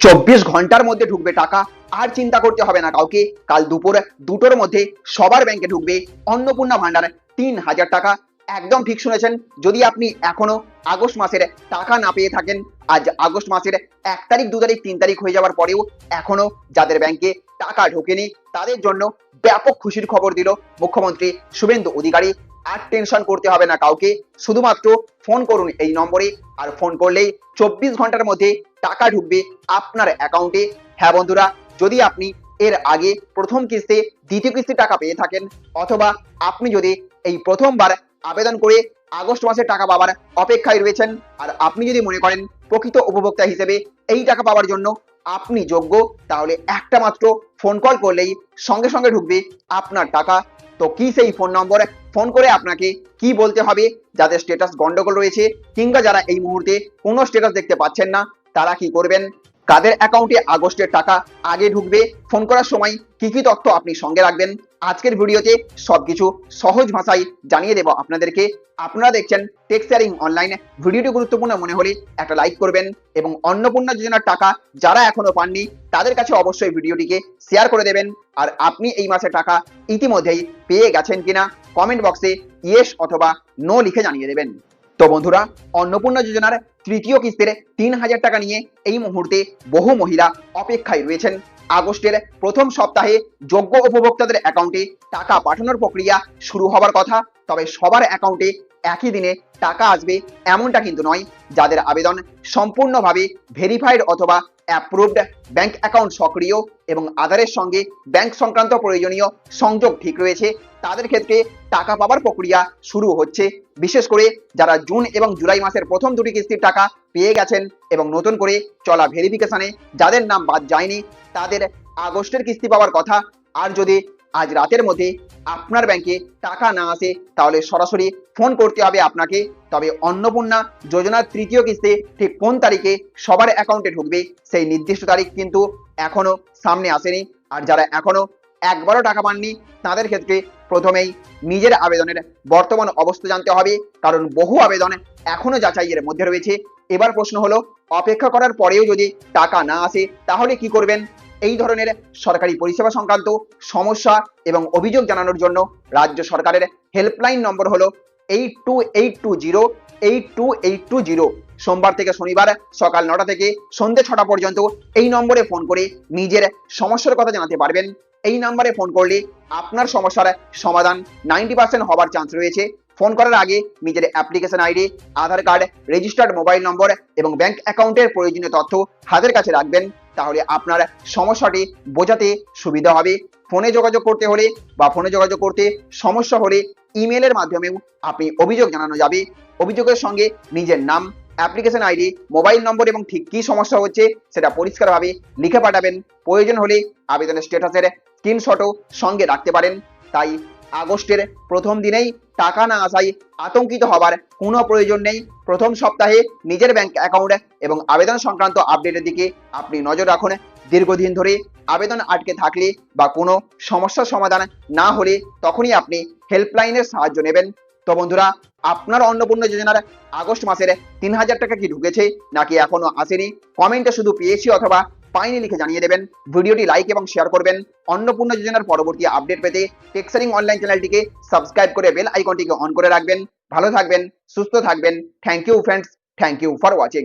24 ঘন্টার মধ্যে ঢুকবে টাকা, আর চিন্তা করতে হবে না কাউকে। কাল দুপুর 2টোর মধ্যে সবার ব্যাংকে ঢুকবে অন্নপূর্ণা ভান্ডার 3000 টাকা। একদম ঠিক শুনেছেন। যদি আপনি এখনো আগস্ট মাসের টাকা না পেয়ে থাকেন, আজ আগস্ট মাসের 1 তারিখ 2 তারিখ 3 তারিখ হয়ে যাওয়ার পরেও এখনো যাদের ব্যাংকে টাকা ঢোকেনি, তাদের জন্য ব্যাপক খুশির খবর দিল মুখ্যমন্ত্রী শুভেন্দু অধিকারী। আর টেনশন করতে হবে না কাউকে, শুধুমাত্র ফোন করুন এই নম্বরে, আর ফোন করলেই 24 ঘন্টার মধ্যে টাকা ঢুকবে আপনার অ্যাকাউন্টে। হ্যাঁ বন্ধুরা, যদি আপনি এর আগে প্রথম কিস্তি দ্বিতীয় কিস্তি টাকা পেয়ে থাকেন, অথবা আপনি যদি এই প্রথমবার আবেদন করে আগস্ট মাসে টাকা পাওয়ার অপেক্ষায় রয়েছেন, আর আপনি যদি মনে করেন প্রকৃত উপভোক্তা হিসেবে এই টাকা পাওয়ার জন্য আপনি যোগ্য, তাহলে একটা মাত্র ফোন কল করলেই সঙ্গে সঙ্গে ঢুকবে আপনার টাকা। তো কি সেই ফোন নম্বর, ফোন করে আপনাকে কি বলতে হবে? যাদের স্ট্যাটাস গন্ডগোল রয়েছে, কিংবা যারা এই মুহূর্তে কোনো স্ট্যাটাস দেখতে পাচ্ছেন না, তারা কি করবেন? কাদের অ্যাকাউন্টে আগস্টের টাকা আগে ঢুকবে? ফোন করার সময় কি কি তথ্য আপনি সঙ্গে রাখবেন? আজকের ভিডিওতে সবকিছু সহজ ভাষায় জানিয়ে দেব আপনাদেরকে। আপনারা দেখছেন টেক শেয়ারিং অনলাইন। ভিডিওটি গুরুত্বপূর্ণ মনে হলে একটা লাইক করবেন, এবং অন্নপূর্ণা যোজনার টাকা যারা এখনো পাননি তাদের কাছে অবশ্যই ভিডিওটিকে শেয়ার করে দেবেন। আর আপনি এই মাসে টাকা ইতিমধ্যেই পেয়ে গেছেন কিনা কমেন্ট বক্সে ইয়েস অথবা নো লিখে জানিয়ে দেবেন। তো বন্ধুরা, অন্নপূর্ণা যোজনার তৃতীয় কিস্তির 3000 টাকা নিয়ে এই মুহূর্তে বহু মহিলা অপেক্ষায় রয়েছেন। আগস্টের প্রথম সপ্তাহে যোগ্য উপভোক্তাদের অ্যাকাউন্টে টাকা পাঠানোর প্রক্রিয়া শুরু হবার কথা। তবে সবার অ্যাকাউন্টে একই দিনে টাকা আসবে এমনটা কিন্তু নয়। যাদের আবেদন সম্পূর্ণভাবে ভেরিফাইড অথবা অ্যাপ্রুভড, ব্যাংক অ্যাকাউন্ট সক্রিয় এবং আধারের সঙ্গে ব্যাংক সংক্রান্ত প্রয়োজনীয় সংযোগ ঠিক রয়েছে, তাদের ক্ষেত্রে টাকা পাওয়ার প্রক্রিয়া শুরু হচ্ছে। বিশেষ করে যারা জুন এবং জুলাই মাসের প্রথম দুটি কিস্তির টাকা পেয়ে গেছেন এবং নতুন করে চলা ভেরিফিকেশনে যাদের নাম বাদ যায়নি, তাদের আগস্টের কিস্তি পাওয়ার কথা। আর যদি আজ রাতের মধ্যে আপনার ব্যাংকে টাকা না আসে, তাহলে সরাসরি ফোন করতে হবে আপনাকে। তবে অন্নপূর্ণা যোজনার তৃতীয় কিস্তি ঠিক কোন তারিখে সবার অ্যাকাউন্টে ঢুকবে, সেই নির্দিষ্ট তারিখ কিন্তু এখনো সামনে আসেনি। আর যারা এখনো একবারও টাকা পাননি, তাদের ক্ষেত্রে প্রথমেই নিজের আবেদনের বর্তমান অবস্থা জানতে হবে, কারণ বহু আবেদন এখনো যাচাইয়ের মধ্যে রয়েছে। এবার প্রশ্ন হলো, অপেক্ষা করার পরেও যদি টাকা না আসে তাহলে কি করবেন? এই ধরনের সরকারি পরিষেবা সংক্রান্ত সমস্যা এবং অভিযোগ জানানোর জন্য রাজ্য সরকারের হেল্পলাইন নম্বর হলো 8282082820। সোমবার থেকে শনিবার সকাল 9টা থেকে সন্ধ্যে 6টা পর্যন্ত এই নম্বরে ফোন করে নিজের সমস্যার কথা জানাতে পারবেন। এই নম্বরে ফোন করলে আপনার সমস্যার সমাধান 90% হবার চান্স রয়েছে। ফোন করার আগে নিজের অ্যাপ্লিকেশন আইডি, আধার কার্ড, রেজিস্টার্ড মোবাইল নম্বর এবং ব্যাংক অ্যাকাউন্টের প্রয়োজনীয় তথ্য হাতের কাছে রাখবেন। তাহলে আপনার সমস্যাটি বোঝাতে সুবিধা হবে। ফোনে যোগাযোগ করতে হলে বা ফোনে যোগাযোগ করতে সমস্যা হলে ইমেলের মাধ্যমেও আপনি অভিযোগ জানানো যাবে। অভিযোগের সঙ্গে নিজের নাম, অ্যাপ্লিকেশন আইডি, মোবাইল নম্বর এবং ঠিক কী সমস্যা হচ্ছে সেটা পরিষ্কারভাবে লিখে পাঠাবেন। প্রয়োজন হলে আবেদনের স্ট্যাটাসের স্ক্রিনশটও সঙ্গে রাখতে পারেন। তাই আগস্টের প্রথম দিনেই টাকা না আসায় আতঙ্কিত হবার কোনো প্রয়োজন নেই। প্রথম সপ্তাহে নিজের ব্যাংক অ্যাকাউন্ট এবং আবেদন সংক্রান্ত আপডেটের দিকে আপনি নজর রাখুন। দীর্ঘদিন ধরে আবেদন আটকে থাকলে বা কোনো সমস্যার সমাধান না হলে তখনই আপনি হেল্পলাইনের সাহায্য নেবেন। তো বন্ধুরা, আপনার অন্নপূর্ণা যোজনার আগস্ট মাসের 3000 টাকা কি ঢুকেছে নাকি এখনো আসেনি? কমেন্টে শুধু পেয়েছি অথবা পাইনি লিখে জানিয়ে দেবেন। ভিডিওটি লাইক এবং শেয়ার করবেন। অন্নপূর্ণা যোজনার পরবর্তী আপডেট পেতে টেক শেয়ারিং অনলাইন চ্যানেলটিকে সাবস্ক্রাইব করে বেল আইকনটিকে অন করে রাখবেন। ভালো থাকবেন, সুস্থ থাকবেন। Thank you friends, thank you for watching.